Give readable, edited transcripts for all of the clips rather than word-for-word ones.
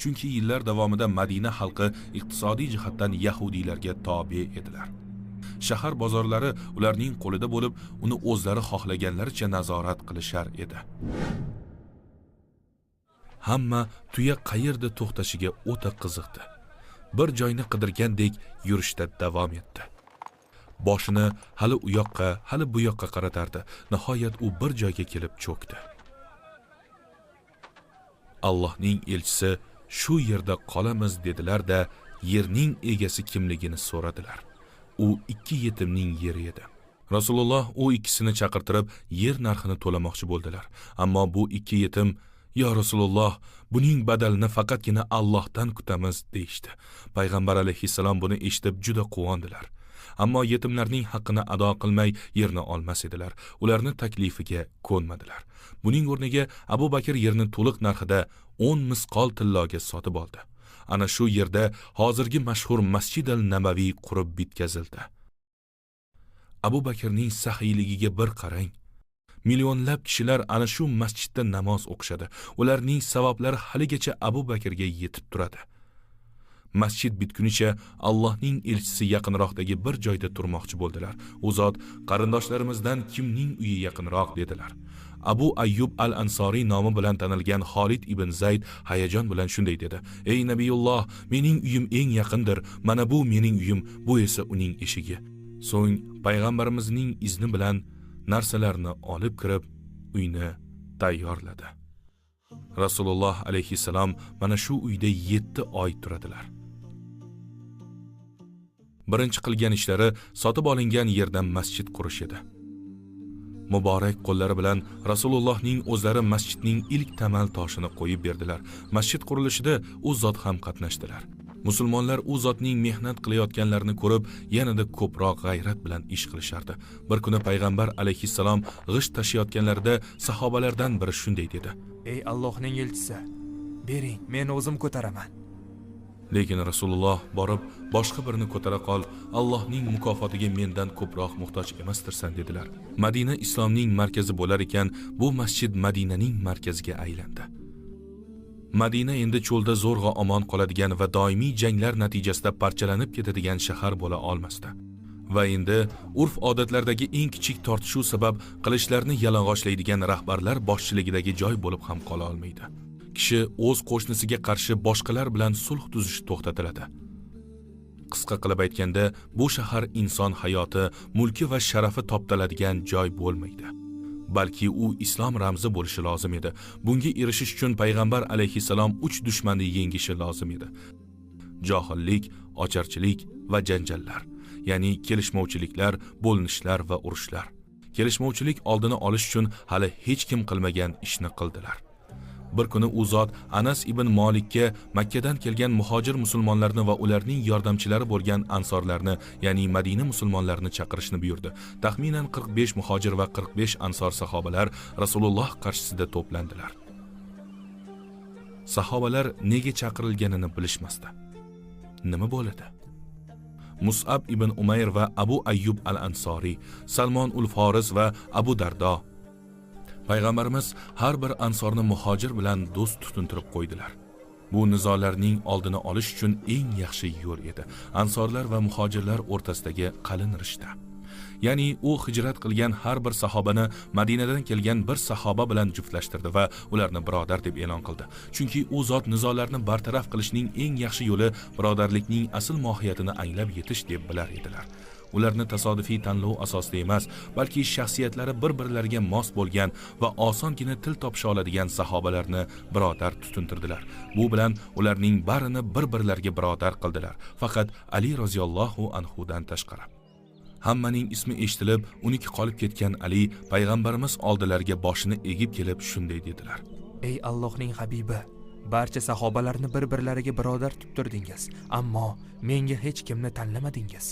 chunki yillar davomida Madina xalqi iqtisodiy jihatdan yahudiylarga tobe edilar. Shahar bozorlari ularning qo'lida bo'lib, uni o'zlari xohlaganlaricha nazorat qilishar edi. Hamma tuya qayerda to'xtashiga o'ta qiziqdi. Bir joyni qidirgandek yurishda davom etdi. Boshini hali u yoqqa, hali bu yoqqa qaratardi. Nihoyat u bir joyga kelib cho'kdi. Allohning elchisi shu yerda qolamiz dedilar-da, yerning egasi kimligini so'radilar. U ikki yetimning yeri edi. Rasululloh u ikkisini chaqirtirib yer narxini to'lamoqchi bo'ldilar. Ammo bu ikki yetim "Ya Rasululloh, buning badalini faqatgina Allohdan kutamiz" deyishdi. Payg'ambar alayhissalom buni eshitib juda quvondilar. Ammo yetimlarning haqqini ado qilmay yerni olmas edilar. Ularni taklifiga ko'nmadilar. Buning o'rniga Abu Bakr yerni to'liq narxida 10 misqol tilloga sotib oldi. Ana shu yerda hozirgi mashhur Masjid al-Nabaviy qurib bitkazildi. Abu Bakrning saxiyligiga bir qarang. Millionlab kishilar ana shu masjidda namoz o'qishadi. Ularning savoblari haligacha Abu Bakrga yetib turadi. Masjid bitgunicha Allohning elchisi yaqinroqdagi bir joyda turmoqchi bo'ldilar. U zot qarindoshlarimizdan kimning uyi yaqinroq dedilar. Abu Ayyub al-Ansoriy nomi bilan tanilgan Xolid ibn Zayd hayajon bilan shunday dedi: "Ey Nabiyulloh, mening uyim eng yaqindir. Mana bu mening uyim, bu esa uning eshigi." So'ng payg'ambarimizning izni bilan narsalarni olib kirib, uyni tayyorladi. Rasululloh alayhissalom mana shu uyda 7 oy turadilar. Birinchi qilgan ishlari sotib olingan yerdan masjid qurish edi. Muborak qo'llari bilan Rasulullohning o'zlari masjidning ilk tamal toshini qo'yib berdilar. Masjid qurilishida u zot ham qatnashdilar. Musulmonlar u zotning mehnat qilayotganlarini ko'rib, yanada ko'proq g'ayrat bilan ish qilishardi. Bir kuni payg'ambar alayhissalom g'isht tashiyotganlarida sahobalardan biri shunday dedi: "Ey Allohning elchisi, bering, men o'zim ko'taraman." Lekin Rasululloh borib, boshqa birini ko'tara qol, Allohning mukofotiga mendan ko'proq muhtoj emasdirsan dedilar. Madina islomning markazi bo'lar ekan, bu masjid Madinaning markaziga aylandi. Madina endi cho'lda zo'rg'a omon qoladigan va doimiy janglar natijasida parchalanib ketadigan shahar bo'la olmasdi. Va endi urf-odatlardagi eng kichik tortishuv sabab qilishlarni yalang'ochlaydigan rahbarlar boshchiligidagi joy bo'lib ham qola olmaydi. Kishi o'z qo'shnisiga qarshi boshqalar bilan sulh tuzish to'xtatiladi. Qisqa qilib aytganda, bu shahar inson hayoti, mulki va sharafi toptaladigan joy bo'lmaydi. Balki u islom ramzi bo'lishi lozim edi. Bunga erishish uchun payg'ambar alayhissalom 3 dushmanni yengishi lozim edi. Johillik, ocharchilik va janjallar, ya'ni kelishmovchiliklar, bo'linishlar va urushlar. Kelishmovchilik oldini olish uchun hali hech kim qilmagan ishni qildilar. Bir kuni u zot Anas ibn Malikka Makkadan kelgan muhojir musulmonlarni va ularning yordamchilari bo'lgan ansorlarni, ya'ni Madina musulmonlarini chaqirishni buyurdi. Taxminan 45 muhojir va 45 ansor sahobalar Rasululloh qarshisida to'plandilar. Sahobalar nega chaqirilganini bilishmasdi. Nima bo'ladi? Mus'ab ibn Umayr va Abu Ayyub al-Ansoriy, Salmon ul-Foris va Abu Dardo. Payg'ambarimiz har bir ansorni muhojir bilan do'st tutuntirib qo'ydilar. Bu nizolarning oldini olish uchun eng yaxshi yo'l edi. Ansorlar va muhojirlar o'rtasidagi qalin rishta. Ya'ni u hijrat qilgan har bir sahobani Madinadan kelgan bir sahoba bilan juftlashtirdi va ularni birodar deb e'lon qildi. Chunki u zot nizolarni bartaraf qilishning eng yaxshi yo'li birodarlikning asl mohiyatini anglab yetish deb bilar edilar. Ularni tasodifiy tanlov asosida emas, balki shaxsiyatlari bir-birlariga mos bo'lgan va osongina til topisha oladigan sahobalarni birodar tutuntirdilar. Bu bilan ularning barini bir-birlariga birodar qildilar, faqat Ali roziyallohu anhu dan tashqari. Hammaning ismi eshitilib, uniki qolib ketgan Ali payg'ambarimiz oldilariga boshini egib kelib shunday dedilar: "Ey Allohning habibi, barcha sahobalarni bir-birlariga birodar tuttirdingiz, ammo menga hech kimni tanlamadingiz."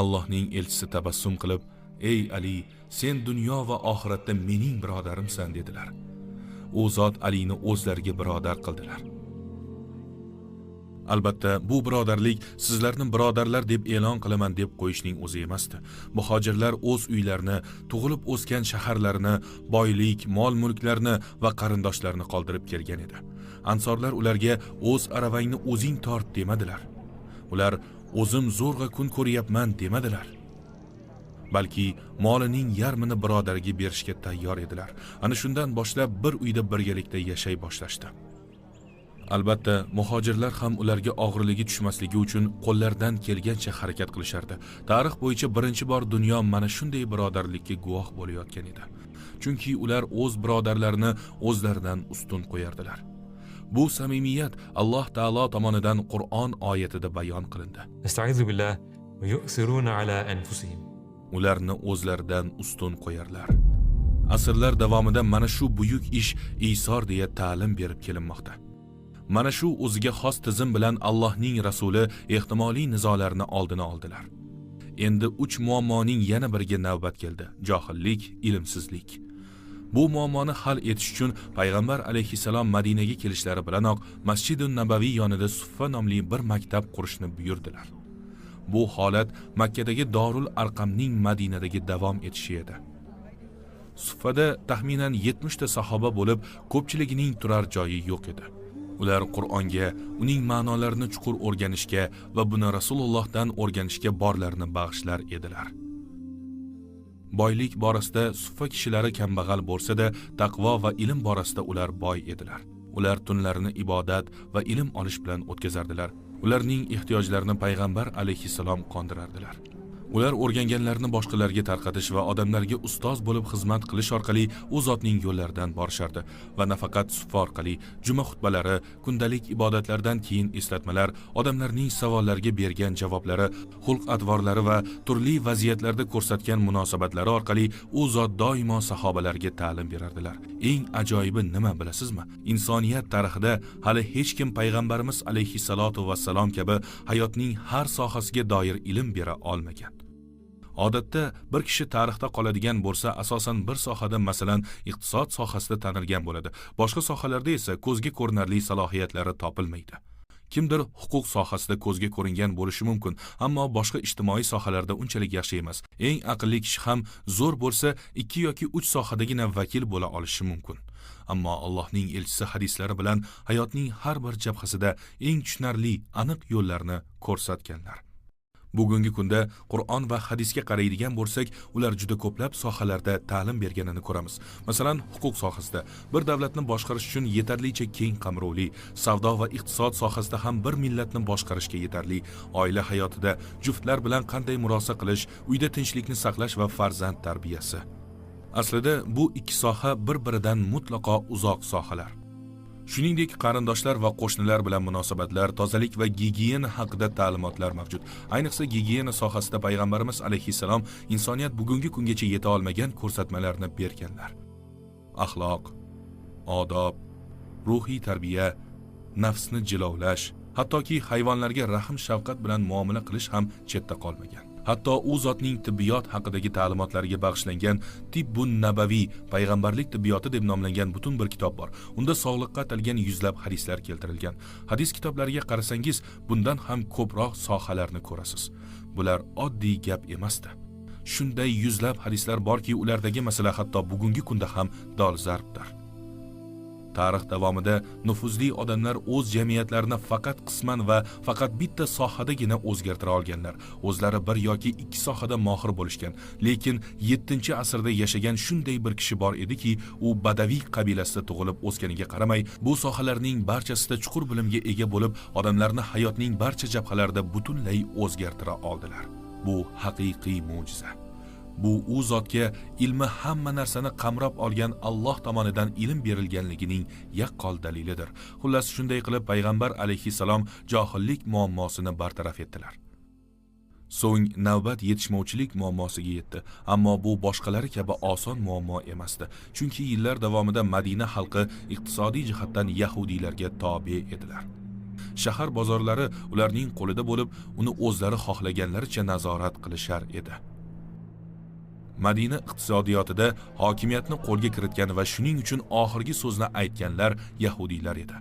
Allohning elchisi tabassum qilib, "Ey Ali, sen dunyo va oxiratda mening birodarimsan" dedilar. U zot Alini o'zlariga birodar qildilar. Albatta, bu birodarlik sizlarni birodarlar deb e'lon qilaman deb qo'yishning o'zi emasdi. Muhojirlar o'z uylarini, tug'ilib o'sgan shaharlarini, boylik, mol-mulklarini va qarindoshlarini qoldirib kelgan edi. Ansorlar ularga o'z aravangni o'zing tort demadilar. Ular o'zim zo'rg'a kun ko'ryapman demadilar. Balki molining yarmini birodariga berishga tayyor edilar. Ana shundan boshlab bir uyda birgalikda yashay boshlashdi. Albatta, muhojirlar ham ularga og'irligi tushmasligi uchun qo'llaridan kelgancha harakat qilishardi. Tarix bo'yicha birinchi bor dunyo mana shunday birodarlikka guvoh bo'layotgan edi. Chunki ular o'z birodarlarini o'zlaridan ustun qo'yardilar. Bu samimiyat Alloh taolo tomonidan Qur'on oyatida bayon qilindi. Estaizu billah va yu'siruna ala anfusihim. Ularni o'zlaridan ustun qo'yarlar. Asrlar davomida mana shu buyuk ish Isor deya ta'lim berib kelinmoqda. Mana shu o'ziga xos tizim bilan Allohning rasuli ehtimoliy nizolarni oldini oldilar. Endi 3 muammoning yana biriga navbat keldi: johillik, ilmsizlik. Bu muammoni hal etish uchun payg'ambar alayhisalom Madinaga kelishlari bilanoq Masjidun Nabaviy yonida Suffa nomli bir maktab qurishni buyurdilar. Bu holat Makkadagi Dorul Arqamning Madinadagi davom etishi edi. Suffada taxminan 70 ta sahoba bo'lib, ko'pchiligining turar joyi yo'q edi. Ular Qur'onga, uning ma'nolarini chuqur o'rganishga va buni Rasulullohdan o'rganishga borlarini bag'ishlar edilar. Boylik borasida Suffa kishilari kambag'al bo'lsa-da, taqvo va ilm borasida ular boy edilar. Ular tunlarini ibodat va ilm olish bilan o'tkazardilar. Ularning ehtiyojlarini payg'ambar alayhisalom qondirardilar. Ular o'rganganlarini boshqalarga tarqatish va odamlarga ustoz bo'lib xizmat qilish orqali u zotning yo'llaridan borishardi va nafaqat Suffa orqali juma xutbalari, kundalik ibodatlardan keyin eslatmalar, odamlarning savollariga bergan javoblari, xulq-atvorlari va turli vaziyatlarda ko'rsatgan munosabatlari orqali u zot doimo sahobalarga ta'lim berardilar. Eng ajoyibi nima bilasizmi? Insoniyat tarixida hali hech kim payg'ambarimiz alayhissalatu vassalom kabi hayotning har sohasiga doir ilm bera olmagan. Odatda bir kishi tarixda qoladigan bo'lsa, asosan bir sohada, masalan, iqtisod sohasida tanilgan bo'ladi. Boshqa sohalarda esa ko'zga ko'rinarli salohiyatlari topilmaydi. Kimdir huquq sohasida ko'zga ko'ringan bo'lishi mumkin, ammo boshqa ijtimoiy sohalarda unchalik yaxshi emas. Eng aqlli kishi ham zo'r bo'lsa 2 yoki 3 sohadagina vakil bo'la olishi mumkin. Ammo Allohning elchisi hadislari bilan hayotning har bir jabhasida eng tushunarli, aniq yo'llarni ko'rsatganlar. Bugungi kunda Qur'on va hadisga qaraydigan bo'lsak, ular juda ko'plab sohalarda ta'lim berganini ko'ramiz. Masalan, huquq sohasida bir davlatni boshqarish uchun yetarlicha keng qamrovli, savdo va iqtisod sohasida ham bir millatni boshqarishga yetarli, oila hayotida juftlar bilan qanday murosa qilish, uyda tinchlikni saqlash va farzand tarbiyasi. Aslida bu ikki soha bir-biridan mutlaqo uzoq sohalar. Shuningdek, qarindoshlar va qo'shnilar bilan munosabatlar, tozalik va gigiyena haqida ta'limotlar mavjud. Ayniqsa gigiyena sohasida payg'ambarimiz alayhisalom insoniyat bugungi kungacha yeta olmagan ko'rsatmalarni berganlar. Axloq, odob, ruhiy tarbiya, nafsni jilovlash, hattoki hayvonlarga rahm shafqat bilan muomala qilish ham chetda qolmagan. Hatto u zotning tibbiyot haqidagi ta'limotlariga bag'ishlangan Tibbun Nabaviy, payg'ambarlik tibbiyoti deb nomlangan butun bir kitob bor. Unda sog'liqqa atalgan yuzlab hadislar keltirilgan. Hadis kitoblariga qarasangiz, bundan ham ko'proq sohalarni ko'rasiz. Bular oddiy gap emasdi. Shunday yuzlab hadislar borki, ulardagi masala hatto bugungi kunda ham dolzarbdir. Tarix davomida nufuzli odamlar o'z jamiyatlarini faqat qisman va faqat bitta sohadagina o'zgartira olganlar. O'zlari bir yoki 2 sohada mohir bo'lishgan, lekin 7-asrda yashagan shunday bir kishi bor ediki, u Badaviy qabilasida tug'ilib o'sganiga qaramay, bu sohalarning barchasida chuqur bilimga ega bo'lib, odamlarni hayotning barcha jabhalarida butunlay o'zgartira oldilar. Bu haqiqiy mo'jiza. Bu u zotga ilmi hamma narsani qamrab olgan Alloh tomonidan ilm berilganligining yaqqol dalilidir. Xullas, shunday qilib payg'ambar alayhisalom johillik muammosini bartaraf etdilar. So'ng navbat yetishmovchilik muammosiga yetdi. Ammo bu boshqalari kabi oson muammo emasdi. Chunki yillar davomida Madina xalqi iqtisodiy jihatdan yahudiylarga tobe edilar. Shahar bozorlari ularning qo'lida bo'lib, uni o'zlari xohlaganlaricha nazorat qilishar edi. Madina iqtisodiyotida hokimiyatni qo'lga kiritgan va shuning uchun oxirgi so'zni aytganlar yahudiylar edi.